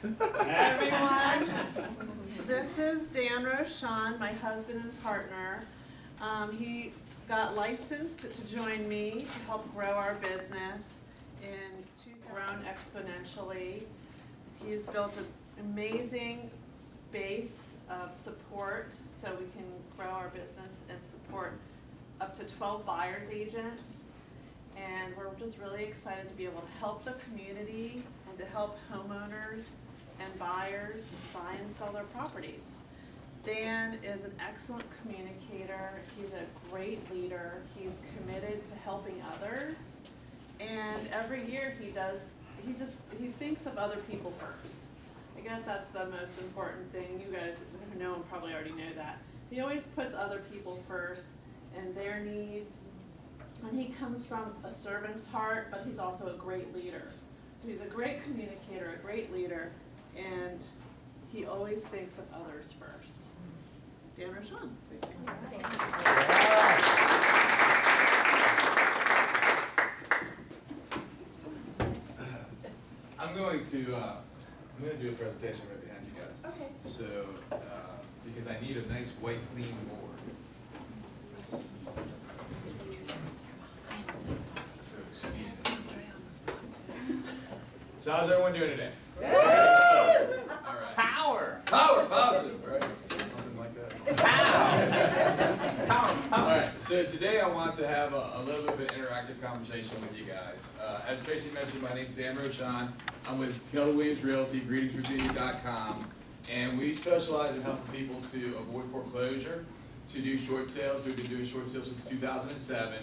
Everyone, this is Dan Rochon, my husband and partner. He got licensed to join me to help grow our business grown exponentially. He's built an amazing base of support so we can grow our business and support up to 12 buyers agents. And we're just really excited to be able to help the community and to help homeowners and buyers buy and sell their properties. Dan is an excellent communicator. He's a great leader. He's committed to helping others. And every year he thinks of other people first. I guess that's the most important thing. You guys who know him probably already know that. He always puts other people first and their needs. And he comes from a servant's heart, but he's also a great leader. So he's a great communicator, a great leader, and he always thinks of others first. Dan Rochon. I'm going to do a presentation right behind you guys. Okay. So, because I need a nice white clean board. So how's everyone doing today? All right. Power. Power, positive, right? Something like that. Power. All right. So today I want to have a little bit of an interactive conversation with you guys. As Tracy mentioned, my name's Dan Rochon. I'm with Keller Williams Realty, greetingsvirginia.com, and we specialize in helping people to avoid foreclosure, to do short sales. We've been doing short sales since 2007.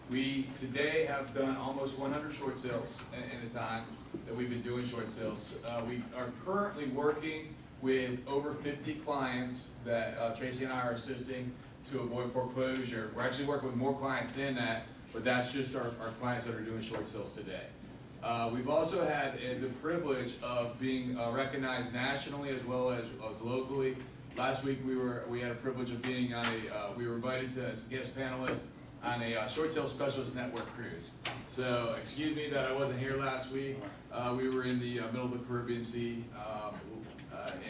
We today have done almost 100 short sales in the time that we've been doing short sales. We are currently working with over 50 clients that Tracy and I are assisting to avoid foreclosure. We're actually working with more clients than that, but that's just our clients that are doing short sales today. We've also had the privilege of being recognized nationally as well as locally. Last week we had a privilege of being on we were invited to as guest panelists on a short sale specialist network cruise. So excuse me that I wasn't here last week. We were in the middle of the Caribbean Sea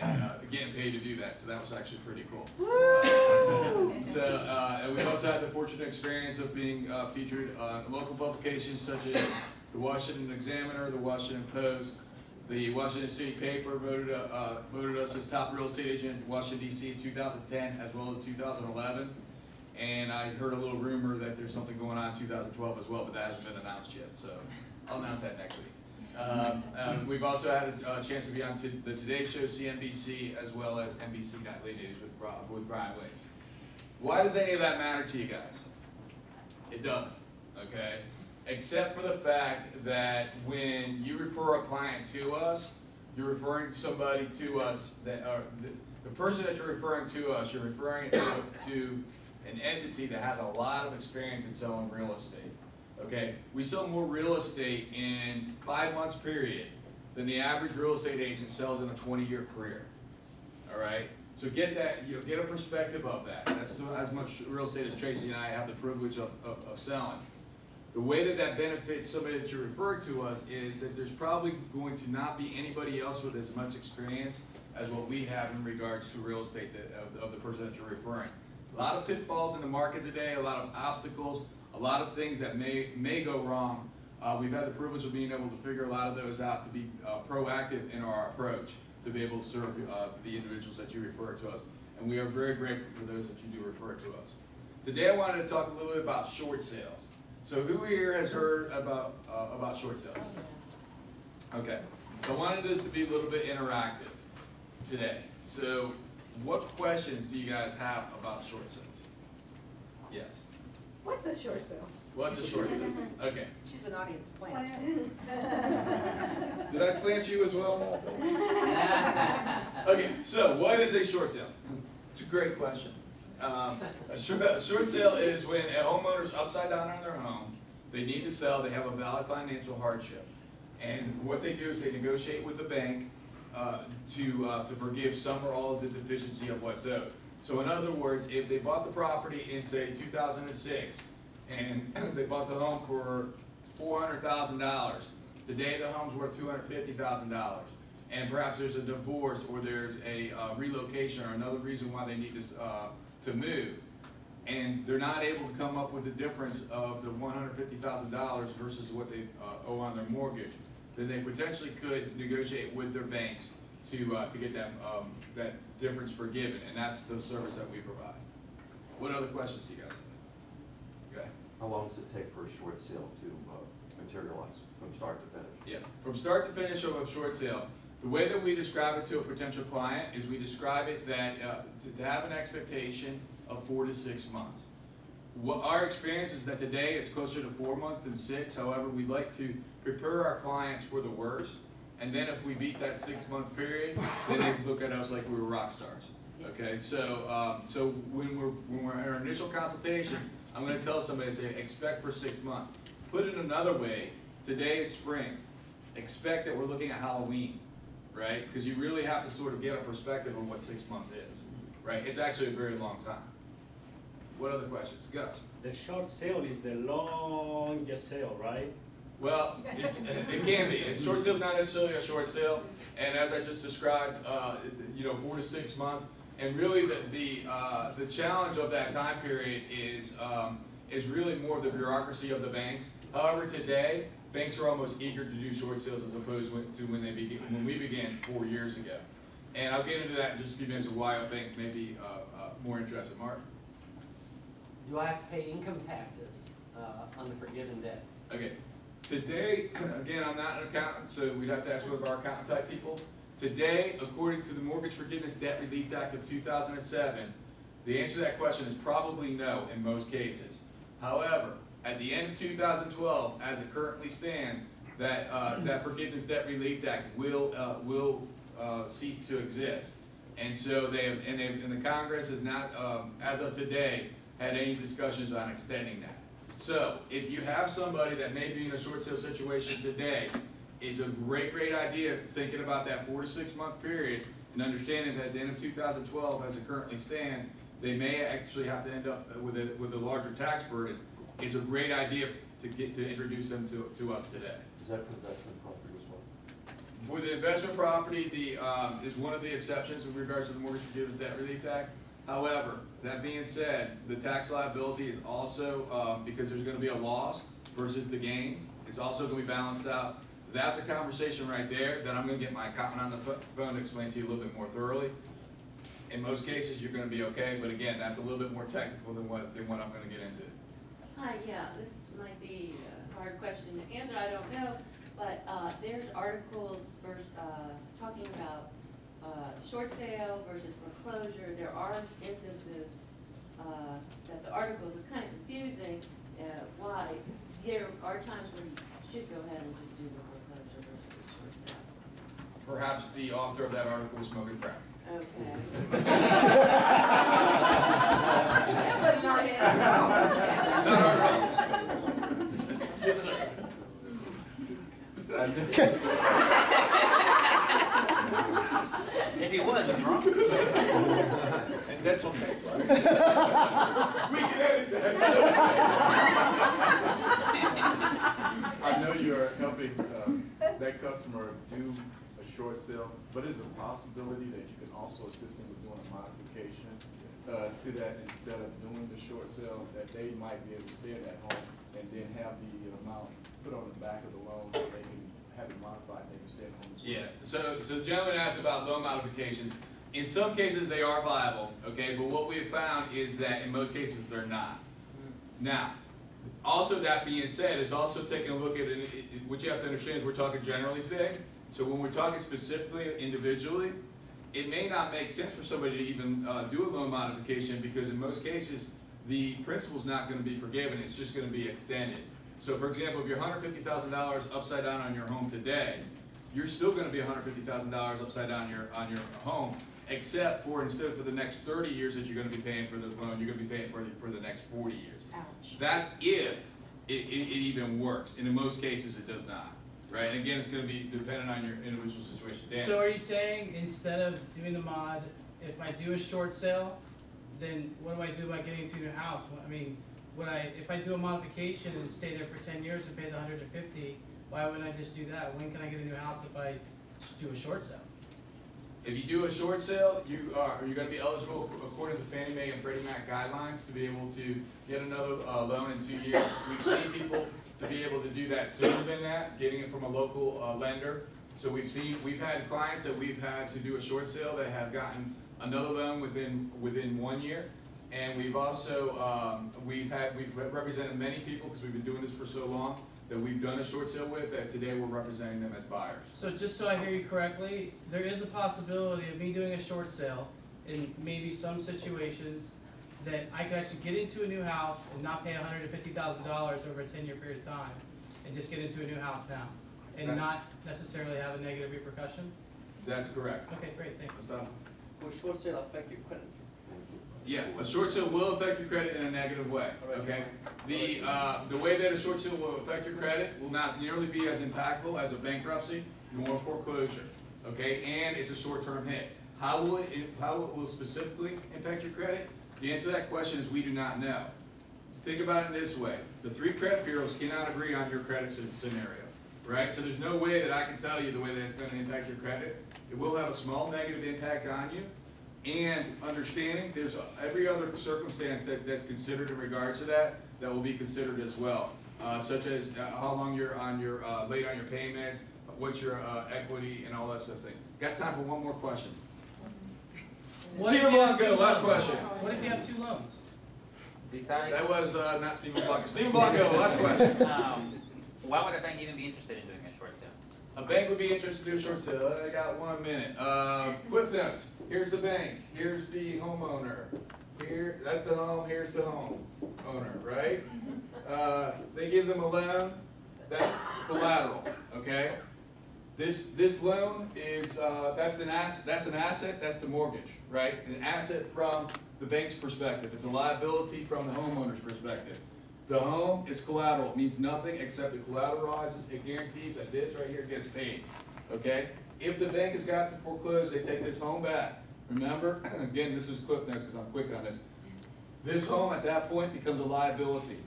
and getting paid to do that. So that was actually pretty cool. And we also had the fortunate experience of being featured on local publications such as the Washington Examiner, the Washington Post, the Washington City Paper voted us as top real estate agent in Washington, D.C. in 2010 as well as 2011. And I heard a little rumor that there's something going on in 2012 as well, but that hasn't been announced yet, so I'll announce that next week. We've also had a chance to be on the Today Show, CNBC, as well as NBC Nightly News with Brian Williams. Why does any of that matter to you guys? It doesn't, okay? Except for the fact that when you refer a client to us, you're referring somebody to us that the person that you're referring to us, you're referring to an entity that has a lot of experience in selling real estate. Okay, we sell more real estate in 5 months period than the average real estate agent sells in a 20-year career. All right, so get that, get a perspective of that. That's as much real estate as Tracy and I have the privilege of selling. The way that benefits somebody that you're referring to us is that there's probably going to not be anybody else with as much experience as what we have in regards to real estate of the person that you're referring. A lot of pitfalls in the market today, a lot of obstacles, a lot of things that may go wrong. We've had the privilege of being able to figure a lot of those out, to be proactive in our approach, to be able to serve the individuals that you refer to us. And we are very grateful for those that you do refer to us. Today I wanted to talk a little bit about short sales. So who here has heard about short sales? Okay, so I wanted this to be a little bit interactive today. So what questions do you guys have about short sales? Yes. What's a short sale? What's a short sale? Okay. She's an audience plant. Did I plant you as well? Okay, so what is a short sale? It's a great question. A short sale is when a homeowner's upside down on their home, they need to sell, they have a valid financial hardship. And what they do is they negotiate with the bank to forgive some or all of the deficiency of what's owed. So in other words, if they bought the property in, say, 2006, and they bought the home for $400,000, today the home's worth $250,000. and perhaps there's a divorce or there's a relocation or another reason why they need to move, and they're not able to come up with the difference of the $150,000 versus what they owe on their mortgage, then they potentially could negotiate with their banks to get that difference forgiven, and that's the service that we provide. What other questions do you guys have? Okay. How long does it take for a short sale to materialize from start to finish? Yeah, from start to finish of a short sale, the way that we describe it to a potential client is we describe it that to have an expectation of 4 to 6 months. What our experience is that today it's closer to 4 months than 6. However, we'd like to prepare our clients for the worst, and then if we beat that 6 month period, then they look at us like we were rock stars. Okay, so so when we're in our initial consultation, I'm going to tell somebody, say, expect for 6 months. Put it another way, today is spring. Expect that we're looking at Halloween, right? Because you really have to sort of get a perspective on what 6 months is, right? It's actually a very long time. What other questions? Gus? The short sale is the longest sale, right? Well, it can be. A short sale is not necessarily a short sale, and as I just described, 4 to 6 months. And really, the challenge of that time period is really more of the bureaucracy of the banks. However, today banks are almost eager to do short sales as opposed to when we began 4 years ago. And I'll get into that in just a few minutes of why a bank may be more interested. Mark? Do I have to pay income taxes on the forgiven debt? Okay. Today, again, I'm not an accountant, so we'd have to ask one of our accountant type people. Today, according to the Mortgage Forgiveness Debt Relief Act of 2007, the answer to that question is probably no in most cases. However, at the end of 2012, as it currently stands, that Forgiveness Debt Relief Act will cease to exist. And so and the Congress has not, as of today, had any discussions on extending that. So if you have somebody that may be in a short sale situation today, it's a great idea thinking about that 4 to 6 month period and understanding that at the end of 2012, as it currently stands, they may actually have to end up with a larger tax burden. It's a great idea to introduce them to us today. Is that for investment property as well? For the investment property, is one of the exceptions in regards to the Mortgage Forgiveness Debt Relief Act. However, that being said, the tax liability is also, because there's going to be a loss versus the gain, it's also going to be balanced out. That's a conversation right there that I'm going to get my accountant on the phone to explain to you a little bit more thoroughly. In most cases, you're going to be okay, but again, that's a little bit more technical than what I'm going to get into. Hi, yeah, this might be a hard question to answer, I don't know, but there's articles talking about short sale versus foreclosure. There are instances that the articles is kind of confusing why. There are times where you should go ahead and just do the foreclosure versus the short sale. Perhaps the author of that article was smoking crack. Okay. That was not it. Not our problem. Yes, sir. If he was, it's wrong. And that's okay. We can edit that. I know you're helping that customer do a short sale, but is it a possibility that you can also assist them with doing a modification to that instead of doing the short sale, that they might be able to stay at that home and then have the amount put on the back of the loan so they can have it modified and they can stay at home as well? Yeah, so the gentleman asked about loan modifications. In some cases they are viable, okay, but what we have found is that in most cases they're not. Now, also that being said, is also taking a look at it, what you have to understand is we're talking generally today. So when we're talking specifically individually, it may not make sense for somebody to even do a loan modification because in most cases the principal's not going to be forgiven, it's just going to be extended. So for example, if you're $150,000 upside down on your home today, you're still going to be $150,000 upside down on your home, except for instead of for the next 30 years that you're going to be paying for this loan, you're going to be paying for the next 40 years. Ouch. That's if it even works, and in most cases it does not. Right, and again, it's going to be dependent on your individual situation. Dan? So are you saying instead of doing the mod, if I do a short sale, then what do I do about getting into a new house? I mean, if I do a modification and stay there for 10 years and pay the $150, why wouldn't I just do that? When can I get a new house if I do a short sale. If you do a short sale, you're going to be eligible according to Fannie Mae and Freddie Mac guidelines to be able to get another loan in 2 years. We've seen people to be able to do that sooner than that, getting it from a local lender. So we've had clients that we've had to do a short sale that have gotten another loan within 1 year. And we've also, we've represented many people, because we've been doing this for so long, that we've done a short sale with, that today we're representing them as buyers. So just so I hear you correctly, there is a possibility of me doing a short sale in maybe some situations that I could actually get into a new house and not pay $150,000 over a 10-year period of time and just get into a new house now and not necessarily have a negative repercussion? That's correct. Okay, great, thanks. Will short sale affect your credit? Yeah, a short sale will affect your credit in a negative way, okay? The way that a short sale will affect your credit will not nearly be as impactful as a bankruptcy nor foreclosure, okay? And it's a short-term hit. How will it specifically impact your credit? The answer to that question is we do not know. Think about it this way. The 3 credit bureaus cannot agree on your credit scenario, right? So there's no way that I can tell you the way that it's going to impact your credit. It will have a small negative impact on you. And understanding there's every other circumstance that's considered in regards to that will be considered as well, such as how long you're late on your payments, what's your equity, and all that stuff. Got time for one more question? Stephen Blanco, last question. What if you have 2 loans? Besides, That was not Stephen Blanco. Stephen Blanco, last question. why would a bank even be interested in doing a short sale? A bank would be interested in a short sale. I got 1 minute. Cliff notes. Here's the bank. Here's the homeowner. Here, that's the home. Here's the home owner, right? They give them a loan. That's collateral. Okay. This loan is that's an asset. That's the mortgage, right? An asset from the bank's perspective. It's a liability from the homeowner's perspective. The home is collateral. It means nothing except it collateralizes. It guarantees that this right here gets paid. Okay? If the bank has got to foreclose, they take this home back. Remember, again, this is Cliff Notes because I'm quick on this. This home at that point becomes a liability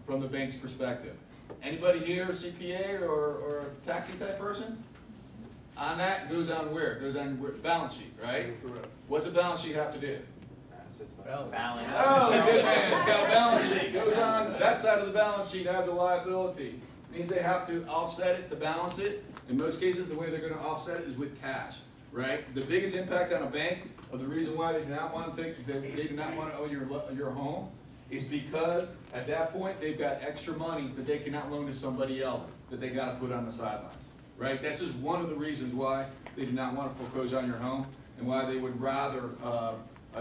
from the bank's perspective. Anybody here a CPA or a taxi type person? On that, goes on where? It goes on where? Balance sheet, right? Correct. What's a balance sheet have to do? Balance. Oh, good man. Got a balance sheet. Goes on that side of the balance sheet has a liability. Means they have to offset it to balance it. In most cases, the way they're going to offset it is with cash, right? The biggest impact on a bank, or the reason why they do not want to owe your home, is because at that point they've got extra money that they cannot loan to somebody else that they got to put on the sidelines, right? That's just one of the reasons why they do not want to foreclose on your home and why they would rather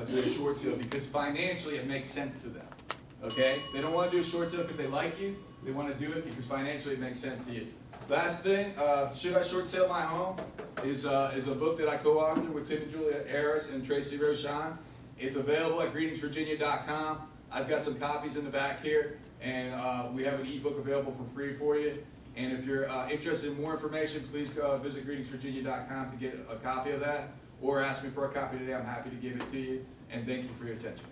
do a short sale, because financially it makes sense to them. Okay? They don't want to do a short sale because they like you. They want to do it because financially it makes sense to you. Last thing, Should I Short Sale My Home is a book that I co-authored with Tim and Julia Harris and Tracy Rochon. It's available at greetingsvirginia.com. I've got some copies in the back here, and we have an ebook available for free for you. And if you're interested in more information, please visit greetingsvirginia.com to get a copy of that, or ask me for a copy today. I'm happy to give it to you. And thank you for your attention.